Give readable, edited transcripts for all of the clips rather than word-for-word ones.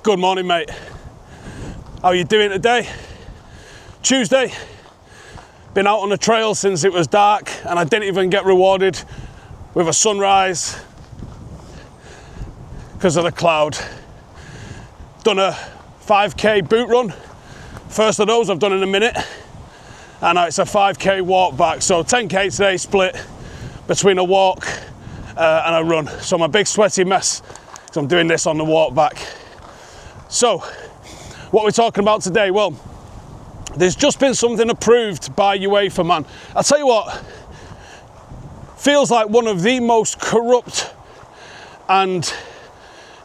Good morning, mate. How are you doing today? Tuesday. Been out on the trail since it was dark and I didn't even get rewarded with a sunrise because of the cloud. Done a 5k boot run. First of those I've done in a minute. And it's a 5k walk back. So 10k today split between a walk and a run. So I'm a big sweaty mess because I'm doing this on the walk back. So, what we're talking about today, well, there's just been something approved by UEFA, man. I'll tell you what, feels like one of the most corrupt and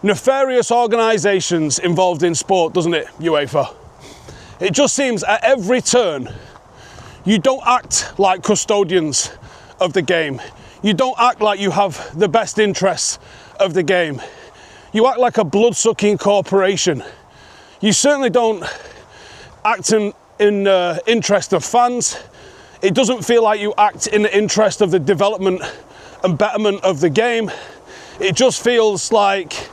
nefarious organisations involved in sport, doesn't it, UEFA? It just seems at every turn, you don't act like custodians of the game. You don't act like you have the best interests of the game. You act like a blood-sucking corporation. You certainly don't act in interest of fans. It doesn't feel like you act in the interest of the development and betterment of the game. It just feels like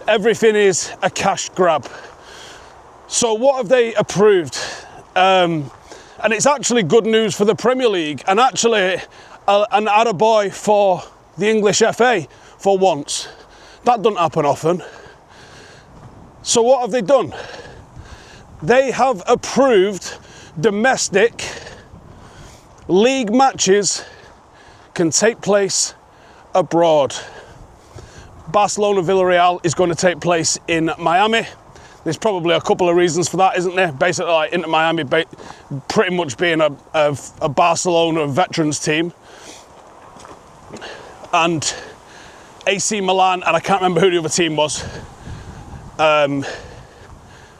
everything is a cash grab. So what have they approved? And it's actually good news for the Premier League and actually an attaboy for the English FA for once. That doesn't happen often. So what have they done? They have approved domestic league matches can take place abroad. Barcelona-Villarreal is going to take place in Miami. There's probably a couple of reasons for that, isn't there? Basically, like Inter Miami pretty much being a Barcelona veterans team. And AC Milan, and I can't remember who the other team was. I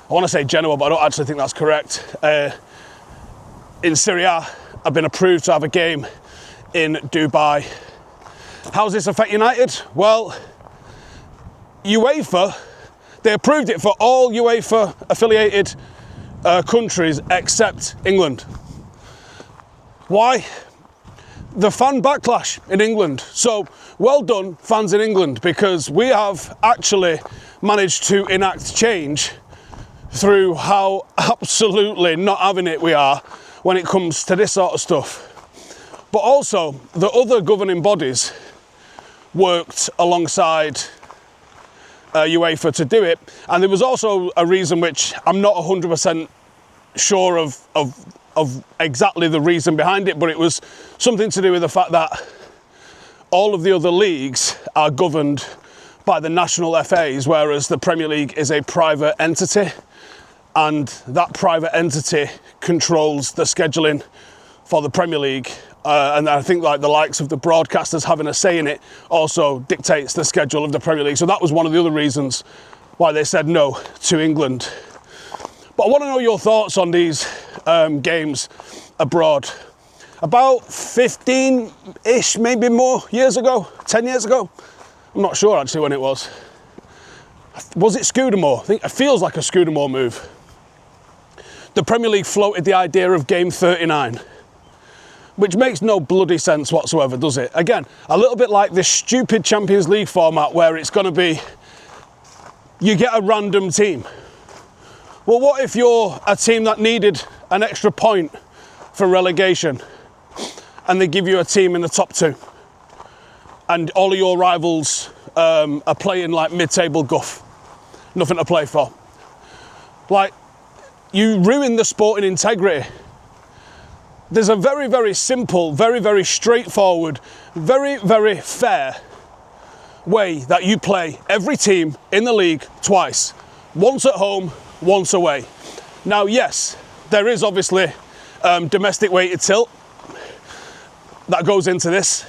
want to say Genoa, but I don't actually think that's correct. In Serie A, I've been approved to have a game in Dubai. How does this affect United? Well, UEFA, they approved it for all UEFA affiliated countries except England. Why? The fan backlash in England. So well done, fans in England, because we have actually managed to enact change through how absolutely not having it we are when it comes to this sort of stuff. But also, the other governing bodies worked alongside UEFA to do it. And there was also a reason which I'm not 100% sure of exactly the reason behind it, but it was something to do with the fact that all of the other leagues are governed by the national FAs, whereas the Premier League is a private entity, and that private entity controls the scheduling for the Premier League. And I think like the likes of the broadcasters having a say in it also dictates the schedule of the Premier League. So that was one of the other reasons why they said no to England. But I want to know your thoughts on these games abroad. About 15-ish, maybe more years ago, 10 years ago. I'm not sure actually when it was. Was it Scudamore? I think it feels like a Scudamore move. The Premier League floated the idea of game 39, which makes no bloody sense whatsoever, does it? Again, a little bit like this stupid Champions League format where it's going to be, you get a random team. Well, what if you're a team that needed an extra point for relegation and they give you a team in the top two and all of your rivals are playing like mid-table guff, nothing to play for? Like, you ruin the sporting integrity. There's a very, very simple, very, very straightforward, very, very fair way that you play every team in the league twice. Once at home, once away. Now, yes, there is obviously domestic weighted tilt that goes into this.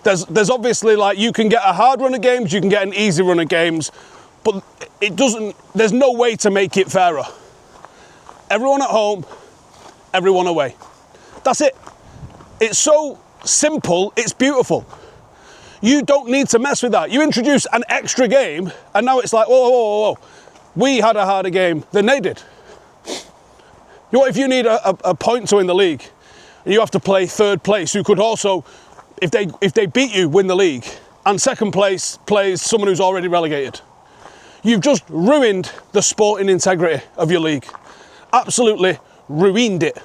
There's obviously, like, you can get a hard run of games, you can get an easy run of games, but there's no way to make it fairer. Everyone at home, everyone away. That's it. It's so simple, it's beautiful. You don't need to mess with that. You introduce an extra game, and now it's like, whoa, whoa, whoa, whoa. We had a harder game than they did. You know, if you need a point to win the league, you have to play third place, who could also, if they beat you, win the league, and second place plays someone who's already relegated. You've just ruined the sporting integrity of your league. Absolutely ruined it.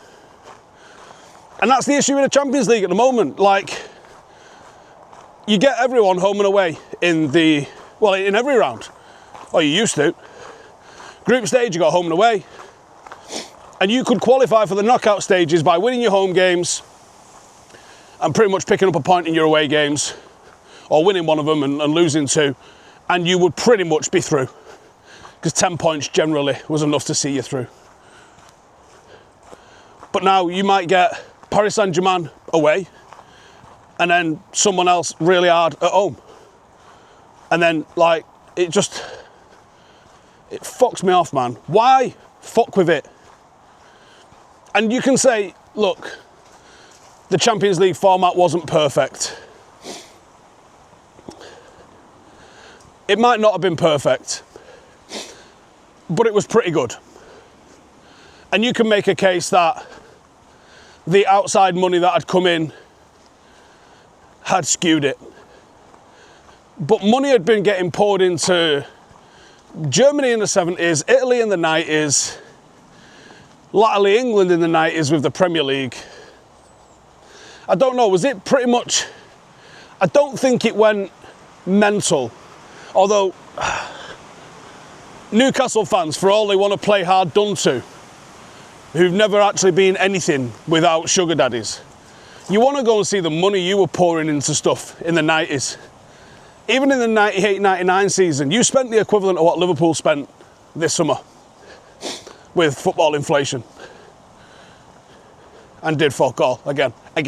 And that's the issue in the Champions League at the moment. Like, you get everyone home and away in every round. Or you used to. Group stage, you got home and away. And you could qualify for the knockout stages by winning your home games and pretty much picking up a point in your away games, or winning one of them and losing two, and you would pretty much be through. Because 10 points generally was enough to see you through. But now you might get Paris Saint-Germain away, and then someone else really hard at home. And then, like, it fucks me off, man. Why fuck with it? And you can say, look, the Champions League format wasn't perfect. It might not have been perfect, but it was pretty good. And you can make a case that the outside money that had come in had skewed it. But money had been getting poured into Germany in the 70s, Italy in the 90s, latterly England in the 90s with the Premier League. I don't know, was it pretty much... I don't think it went mental. Although, Newcastle fans, for all they want to play hard done to, who've never actually been anything without sugar daddies, you want to go and see the money you were pouring into stuff in the 90s. Even in the 98-99 season, you spent the equivalent of what Liverpool spent this summer with football inflation. And did fuck all, again. I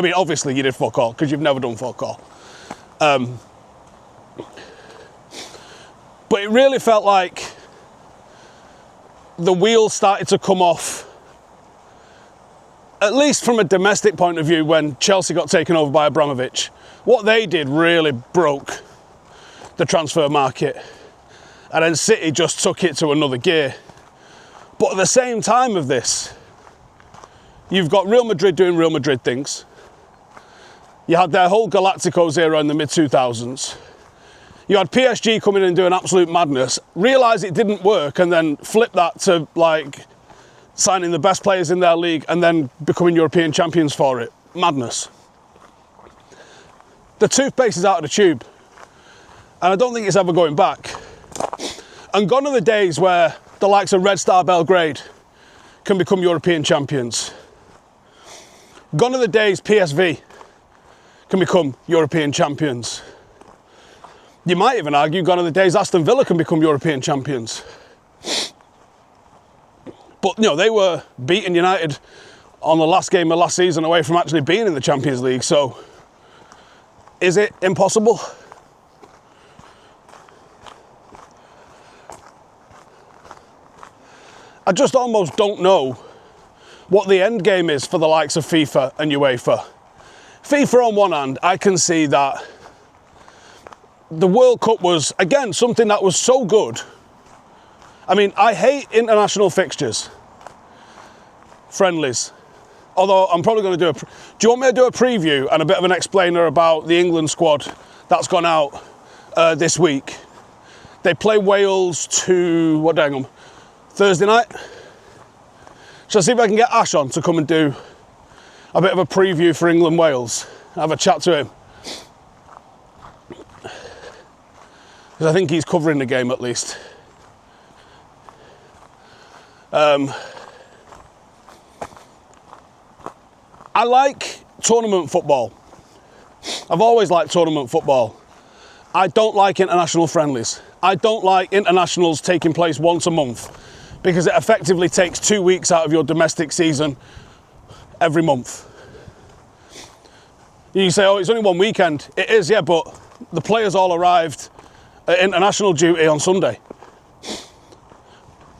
mean, obviously you did fuck all, because you've never done fuck all. But it really felt like the wheels started to come off, at least from a domestic point of view, when Chelsea got taken over by Abramovich. What they did really broke the transfer market. And then City just took it to another gear. But at the same time of this, you've got Real Madrid doing Real Madrid things. You had their whole Galacticos era in the mid-2000s. You had PSG coming in and doing absolute madness, realise it didn't work, and then flip that to, like, signing the best players in their league and then becoming European champions for it. Madness. The toothpaste is out of the tube. And I don't think it's ever going back. And gone are the days where the likes of Red Star Belgrade can become European champions. Gone are the days PSV can become European champions. You might even argue gone are the days Aston Villa can become European champions. But, you know, they were beating United on the last game of last season away from actually being in the Champions League. So, is it impossible? I just almost don't know what the end game is for the likes of FIFA and UEFA. FIFA on one hand, I can see that the World Cup was, again, something that was so good. I mean, I hate international fixtures, friendlies. Although I'm probably going to do you want me to do a preview and a bit of an explainer about the England squad that's gone out this week? They play Wales to, what day on? Thursday night? Shall I see if I can get Ash on to come and do a bit of a preview for England-Wales? Have a chat to him. Because I think he's covering the game at least. I like tournament football. I've always liked tournament football. I don't like international friendlies. I don't like internationals taking place once a month, because it effectively takes 2 weeks out of your domestic season every month. You say, oh, it's only one weekend. It is, yeah, but the players all arrived at international duty on Sunday.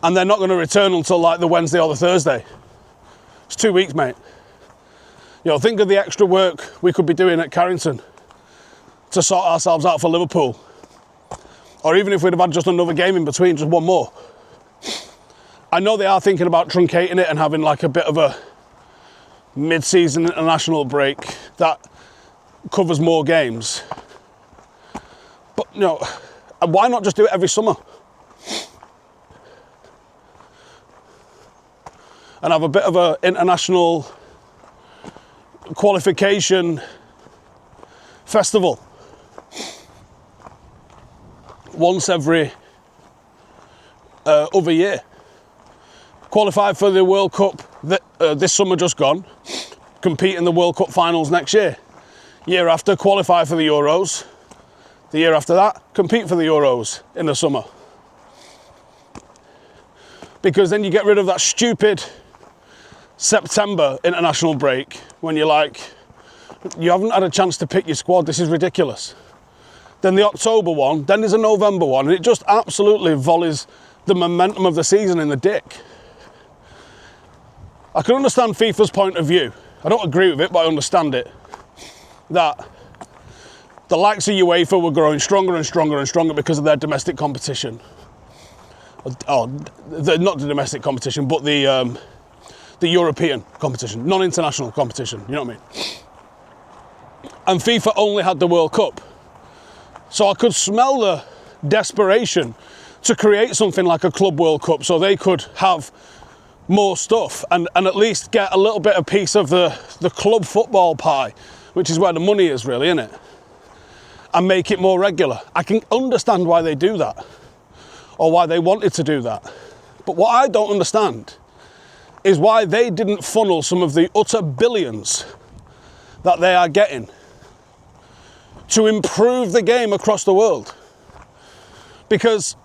And they're not going to return until like the Wednesday or the Thursday. It's 2 weeks, mate. You know, think of the extra work we could be doing at Carrington to sort ourselves out for Liverpool. Or even if we'd have had just another game in between, just one more. I know they are thinking about truncating it and having like a bit of a mid-season international break that covers more games. But, you know, why not just do it every summer? and have a bit of an international qualification festival once every other year. Qualify for the World Cup this summer just gone, compete in the World Cup finals next year. Year after, qualify for the Euros. The year after that, compete for the Euros in the summer. Because then you get rid of that stupid September international break when you're like, you haven't had a chance to pick your squad, this is ridiculous. Then the October one, then there's a November one, and it just absolutely volleys the momentum of the season in the dick. I can understand FIFA's point of view. I don't agree with it, but I understand it. That the likes of UEFA were growing stronger and stronger and stronger because of their domestic competition. Not the domestic competition, but the European competition, non-international competition, you know what I mean? And FIFA only had the World Cup. So I could smell the desperation to create something like a Club World Cup so they could have more stuff and at least get a little bit of piece of the club football pie, which is where the money is really, isn't it? And make it more regular. I can understand why they do that, or why they wanted to do that. But what I don't understand is why they didn't funnel some of the utter billions that they are getting to improve the game across the world. Because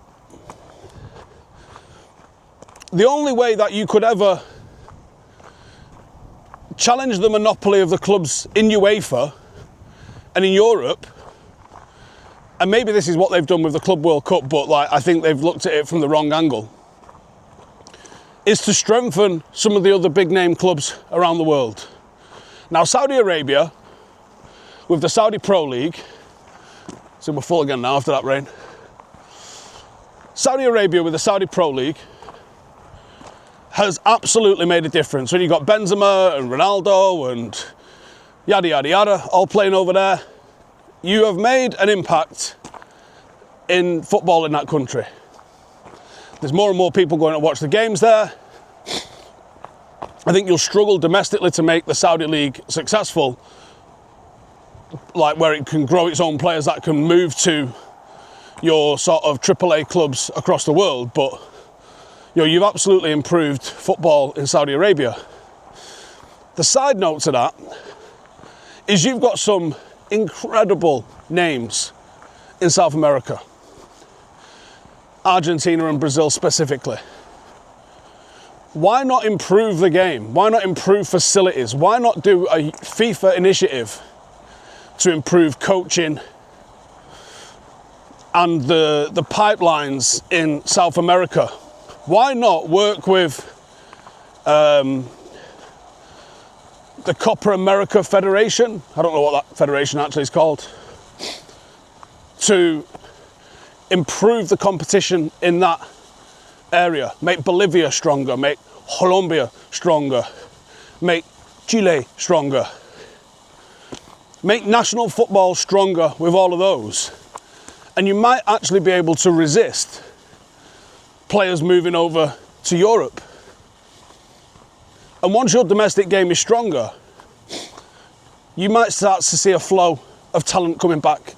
the only way that you could ever challenge the monopoly of the clubs in UEFA and in Europe, and maybe this is what they've done with the Club World Cup, but I think they've looked at it from the wrong angle, is to strengthen some of the other big name clubs around the world. Now, Saudi Arabia, with the Saudi Pro League, so we're full again now after that rain. Saudi Arabia with the Saudi Pro League has absolutely made a difference. When you've got Benzema and Ronaldo and yada yada yada all playing over there, you have made an impact in football in that country. There's more and more people going to watch the games there. I think you'll struggle domestically to make the Saudi League successful, like where it can grow its own players that can move to your sort of AAA clubs across the world, but you've absolutely improved football in Saudi Arabia. The side note to that is you've got some incredible names in South America, Argentina and Brazil specifically. Why not improve the game? Why not improve facilities? Why not do a FIFA initiative to improve coaching and the pipelines in South America? Why not work with the Copa America Federation? I don't know what that federation actually is called. To improve the competition in that area. Make Bolivia stronger, make Colombia stronger, make Chile stronger. Make national football stronger with all of those. And you might actually be able to resist players moving over to Europe. And once your domestic game is stronger, you might start to see a flow of talent coming back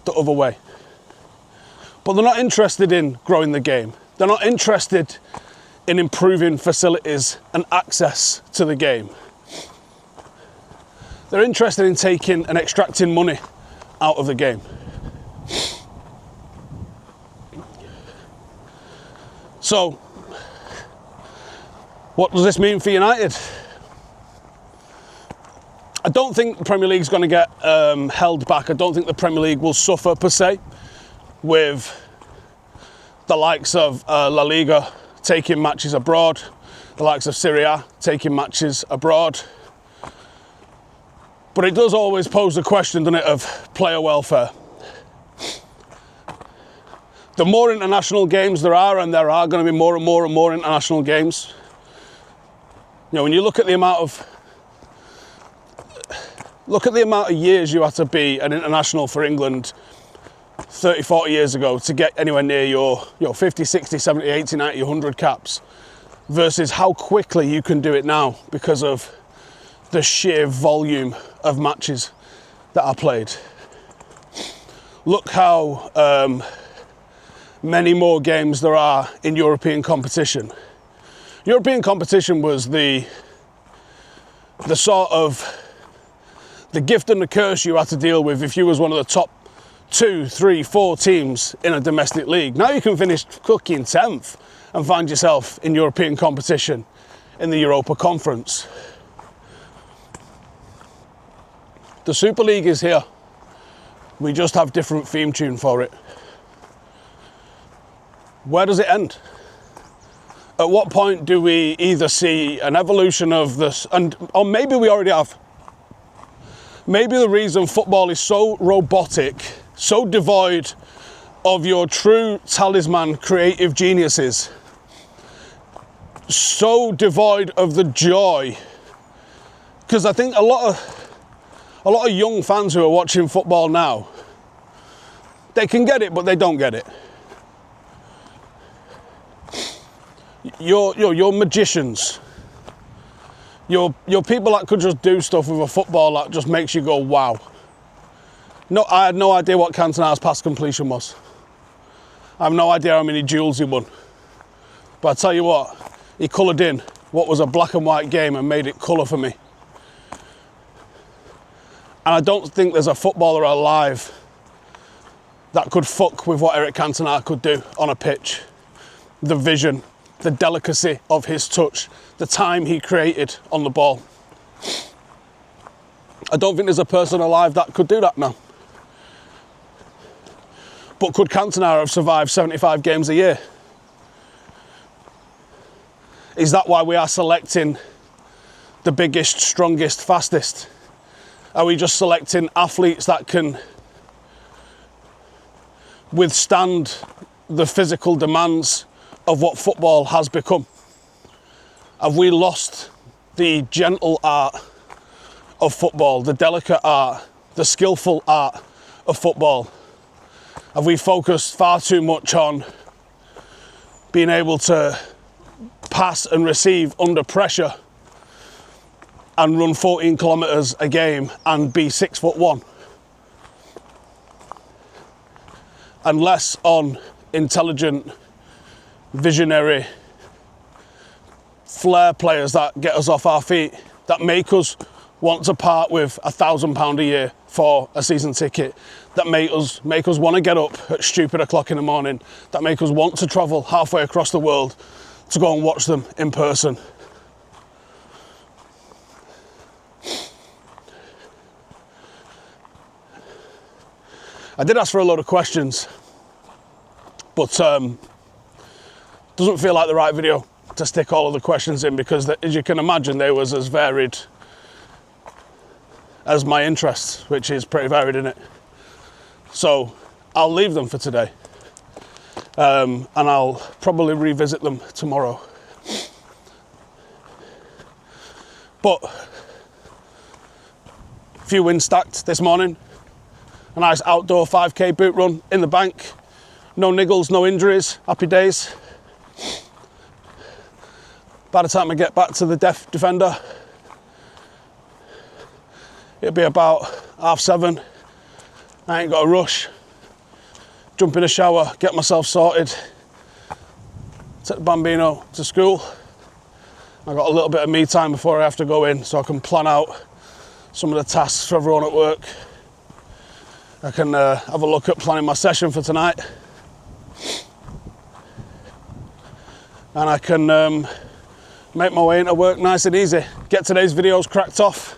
the other way. But they're not interested in growing the game. They're not interested in improving facilities and access to the game. They're interested in taking and extracting money out of the game. So, what does this mean for United? I don't think the Premier League's going to get held back. I don't think the Premier League will suffer per se with the likes of La Liga taking matches abroad, the likes of Serie A taking matches abroad. But it does always pose the question, doesn't it, of player welfare. The more international games there are, and there are going to be more and more and more international games, when you look at the amount of years you had to be an international for England 30, 40 years ago to get anywhere near your 50, 60, 70, 80, 90, 100 caps. versus how quickly you can do it now because of the sheer volume of matches that are played. Look how many more games there are in European competition. European competition was the sort of the gift and the curse you had to deal with if you was one of the top 2, 3, 4 teams in a domestic league. Now you can finish cooking 10th and find yourself in European competition in the Europa Conference. The Super League is here. We just have different theme tune for it. Where does it end? At what point do we either see an evolution of this, or maybe we already have. Maybe the reason football is so robotic, so devoid of your true talisman creative geniuses, so devoid of the joy, because I think a lot of young fans who are watching football now, they can get it, but they don't get it. You're magicians. You're people that could just do stuff with a football that just makes you go, wow. No, I had no idea what Cantona's pass completion was. I have no idea how many duels he won. But I tell you what, he coloured in what was a black and white game and made it colour for me. And I don't think there's a footballer alive that could fuck with what Eric Cantona could do on a pitch. The vision, the delicacy of his touch, the time he created on the ball. I don't think there's a person alive that could do that now. But could Cantona have survived 75 games a year? Is that why we are selecting the biggest, strongest, fastest? Are we just selecting athletes that can withstand the physical demands of what football has become? Have we lost the gentle art of football, the delicate art, the skillful art of football? Have we focused far too much on being able to pass and receive under pressure and run 14 kilometres a game and be 6'1"? And less on intelligent, visionary, flair players that get us off our feet, that make us want to part with £1,000 a year for a season ticket, that make us want to get up at stupid o'clock in the morning, that make us want to travel halfway across the world to go and watch them in person. I did ask for a lot of questions, but doesn't feel like the right video to stick all of the questions in, because as you can imagine, they was as varied as my interests, which is pretty varied, isn't it? So I'll leave them for today, and I'll probably revisit them tomorrow. But a few wins stacked this morning. A nice outdoor 5k boot run in the bank. No niggles, no injuries, happy days. By the time I get back to the defender, it'll be about 7:30. I ain't got a rush. Jump in a shower, get myself sorted, take the Bambino to school. I got a little bit of me time before I have to go in, so I can plan out some of the tasks for everyone at work. I can have a look at planning my session for tonight. And I can make my way into work nice and easy. Get today's videos cracked off.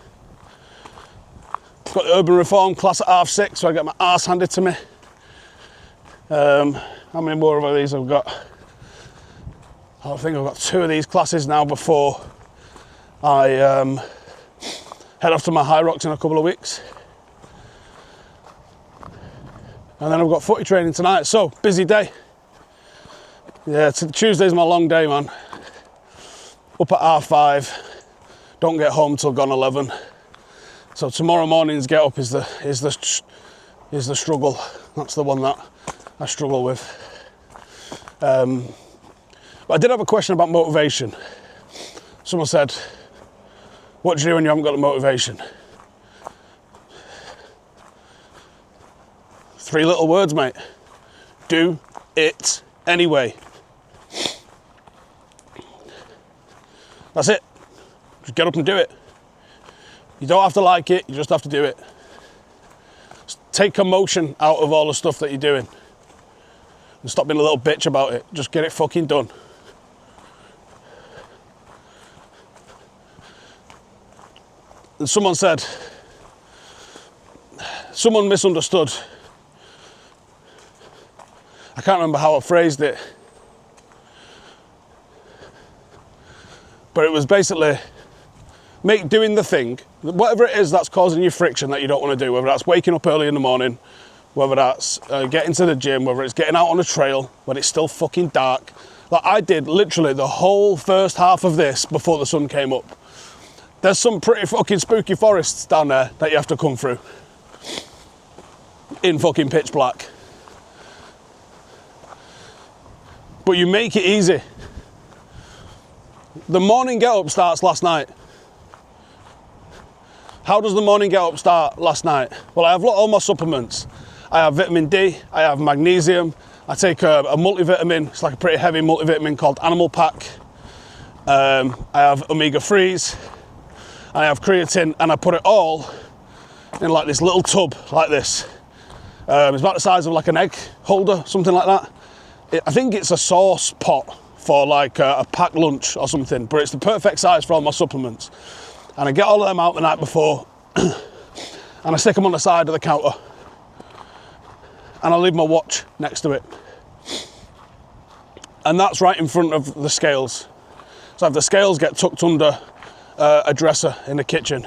Got the urban reform class at 6:30, so I get my arse handed to me. How many more of these I've got? I think I've got 2 of these classes now before I head off to my High Rocks in a couple of weeks. And then I've got footy training tonight, so busy day. Yeah, Tuesday's my long day, man. Up at 5:30, don't get home till gone 11. So tomorrow morning's get up is the struggle. That's the one that I struggle with. But I did have a question about motivation. Someone said, what do you do when you haven't got the motivation? 3 little words, mate. Do it anyway. That's it. Just get up and do it. You don't have to like it, you just have to do it. Just take emotion out of all the stuff that you're doing. And stop being a little bitch about it. Just get it fucking done. And someone said, someone misunderstood. I can't remember how I phrased it. But it was basically, doing the thing, whatever it is that's causing you friction that you don't want to do, whether that's waking up early in the morning, whether that's getting to the gym, whether it's getting out on a trail when it's still fucking dark. Like I did literally the whole first half of this before the sun came up. There's some pretty fucking spooky forests down there that you have to come through in fucking pitch black. But you make it easy. The morning get up starts last night. How does the morning get up start last night? Well, I have all my supplements. I have vitamin D, I have magnesium, I take a multivitamin, it's like a pretty heavy multivitamin called Animal Pack. I have omega-3s, I have creatine, and I put it all in like this little tub like this. It's about the size of like an egg holder, something like that. I think it's a sauce pot for like a packed lunch or something, but it's the perfect size for all my supplements. And I get all of them out the night before and I stick them on the side of the counter and I leave my watch next to it. And that's right in front of the scales. So if the scales get tucked under a dresser in the kitchen.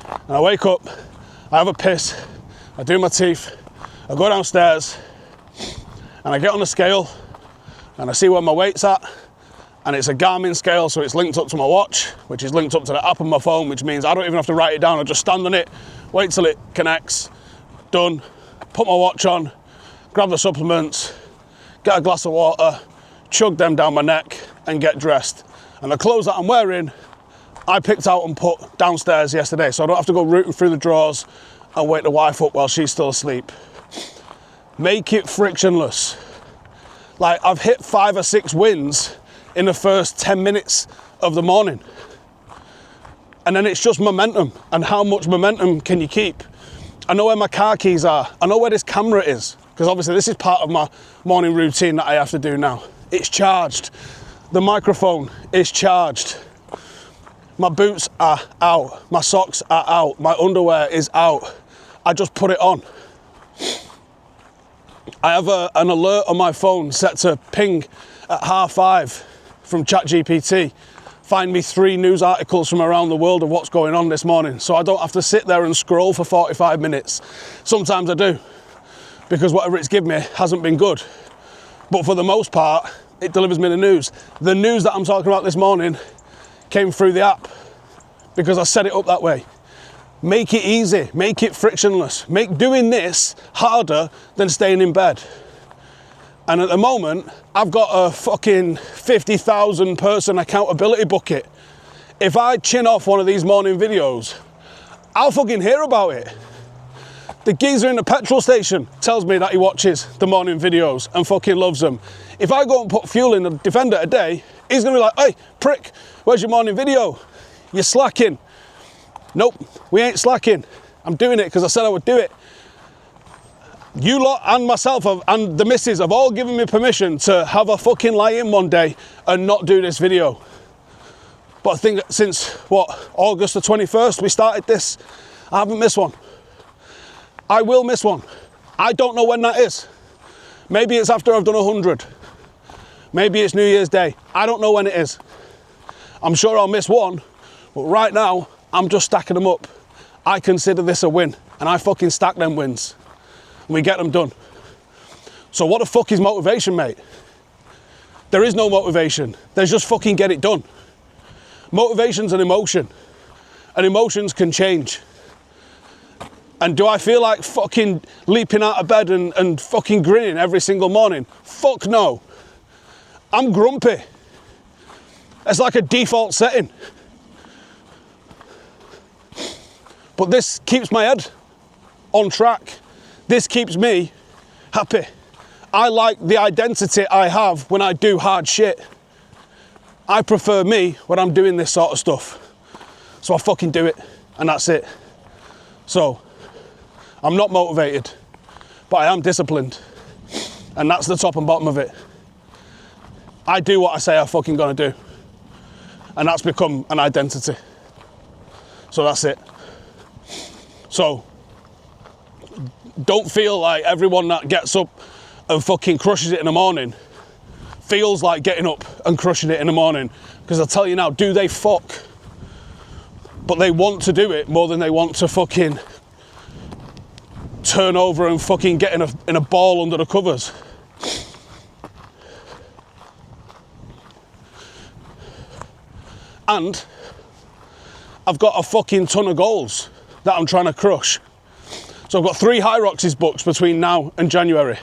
And I wake up, I have a piss, I do my teeth, I go downstairs and I get on the scale and I see where my weight's at, and it's a Garmin scale, so it's linked up to my watch, which is linked up to the app on my phone, which means I don't even have to write it down. I just stand on it, wait till it connects, done, put my watch on, grab the supplements, get a glass of water, chug them down my neck and get dressed. And the clothes that I'm wearing, I picked out and put downstairs yesterday, so I don't have to go rooting through the drawers and wake the wife up while she's still asleep. Make it frictionless. Like, I've hit 5 or 6 wins in the first 10 minutes of the morning. And then it's just momentum, and how much momentum can you keep? I know where my car keys are. I know where this camera is, because obviously this is part of my morning routine that I have to do now. It's charged. The microphone is charged. My boots are out. My socks are out. My underwear is out. I just put it on. I have an alert on my phone set to ping at 5:30 from ChatGPT. Find me 3 news articles from around the world of what's going on this morning, so I don't have to sit there and scroll for 45 minutes. Sometimes I do, because whatever it's given me hasn't been good. But for the most part, it delivers me the news. The news that I'm talking about this morning came through the app, because I set it up that way. Make it easy, make it frictionless. Make doing this harder than staying in bed. And at the moment, I've got a fucking 50,000 person accountability bucket. If I chin off one of these morning videos, I'll fucking hear about it. The geezer in the petrol station tells me that he watches the morning videos and fucking loves them. If I go and put fuel in the Defender today, he's gonna be like, hey, prick, where's your morning video? You're slacking. Nope, we ain't slacking. I'm doing it because I said I would do it. You lot and myself and the missus have all given me permission to have a fucking lie in one day and not do this video. But I think since, August the 21st we started this, I haven't missed one. I will miss one. I don't know when that is. Maybe it's after I've done 100. Maybe it's New Year's Day. I don't know when it is. I'm sure I'll miss one, but right now, I'm just stacking them up. I consider this a win, and I fucking stack them wins. And we get them done. So what the fuck is motivation, mate? There is no motivation. There's just fucking get it done. Motivation's an emotion, and emotions can change. And do I feel like fucking leaping out of bed and fucking grinning every single morning? Fuck no. I'm grumpy. It's like a default setting. But this keeps my head on track. This keeps me happy. I like the identity I have when I do hard shit. I prefer me when I'm doing this sort of stuff. So I fucking do it, and that's it. So, I'm not motivated, but I am disciplined. And that's the top and bottom of it. I do what I say I'm fucking gonna do. And that's become an identity. So that's it. So, don't feel like everyone that gets up and fucking crushes it in the morning feels like getting up and crushing it in the morning. Because I'll tell you now, do they fuck? But they want to do it more than they want to fucking turn over and fucking get in a ball under the covers. And I've got a fucking ton of goals that I'm trying to crush. So I've got 3 High Roxys booked between now and January.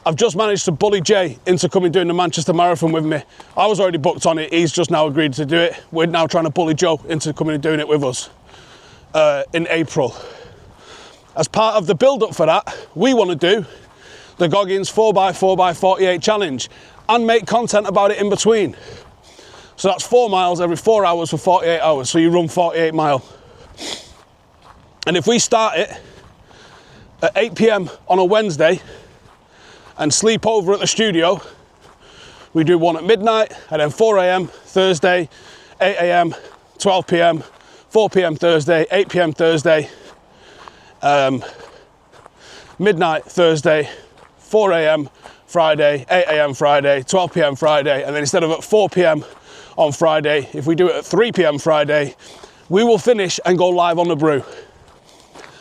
I've just managed to bully Jay into coming doing the Manchester Marathon with me. I was already booked on it, he's just now agreed to do it. We're now trying to bully Joe into coming and doing it with us in April. As part of the build-up for that, we want to do the Goggins 4x4x48 challenge and make content about it in between. So that's 4 miles every 4 hours for 48 hours, so you run 48 mile. And if we start it at 8 PM on a Wednesday, and sleep over at the studio, we do one at midnight, and then 4 AM Thursday, 8 AM, 12 PM, 4 PM Thursday, 8 PM Thursday, midnight Thursday, 4 AM Friday, 8 AM Friday, 12 PM Friday, and then instead of at 4 PM on Friday, if we do it at 3 PM Friday, we will finish and go live on the brew.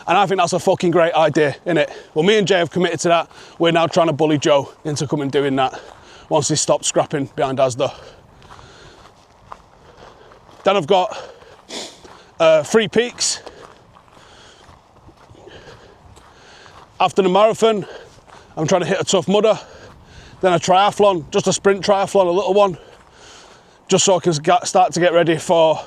And I think that's a fucking great idea, innit? Well, me and Jay have committed to that. We're now trying to bully Joe into coming doing that once he stopped scrapping behind Asda. Then I've got 3 peaks. After the marathon, I'm trying to hit a Tough Mudder. Then a triathlon, just a sprint triathlon, a little one. Just so I can start to get ready for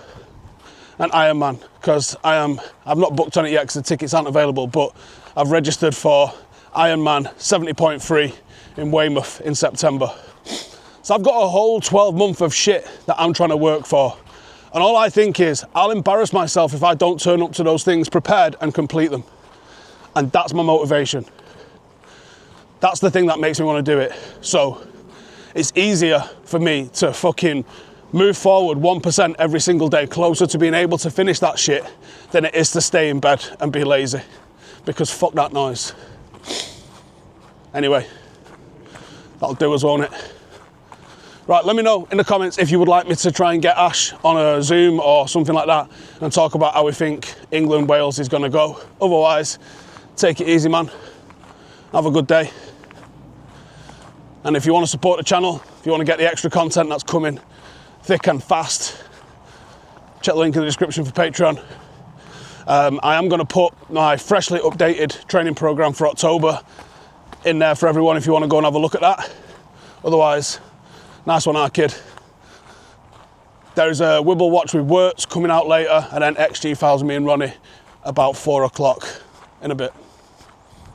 an Ironman, because I've not booked on it yet because the tickets aren't available, but I've registered for Ironman 70.3 in Weymouth in September. So I've got a whole 12 month of shit that I'm trying to work for. And all I think is, I'll embarrass myself if I don't turn up to those things prepared and complete them. And that's my motivation. That's the thing that makes me want to do it. So it's easier for me to fucking move forward 1% every single day closer to being able to finish that shit than it is to stay in bed and be lazy, because fuck that noise. Anyway, that'll do us, won't it? Right, let me know in the comments if you would like me to try and get Ash on a Zoom or something like that and talk about how we think England-Wales is going to go. Otherwise, take it easy, man. Have a good day. And if you want to support the channel, if you want to get the extra content that's coming thick and fast, check the link in the description for Patreon. I am going to put my freshly updated training program for October in there for everyone if you want to go and have a look at that. Otherwise, nice one, our kid. There's a Wibble Watch with Words coming out later, and then XG Files, me and Ronnie, about 4 o'clock in a bit.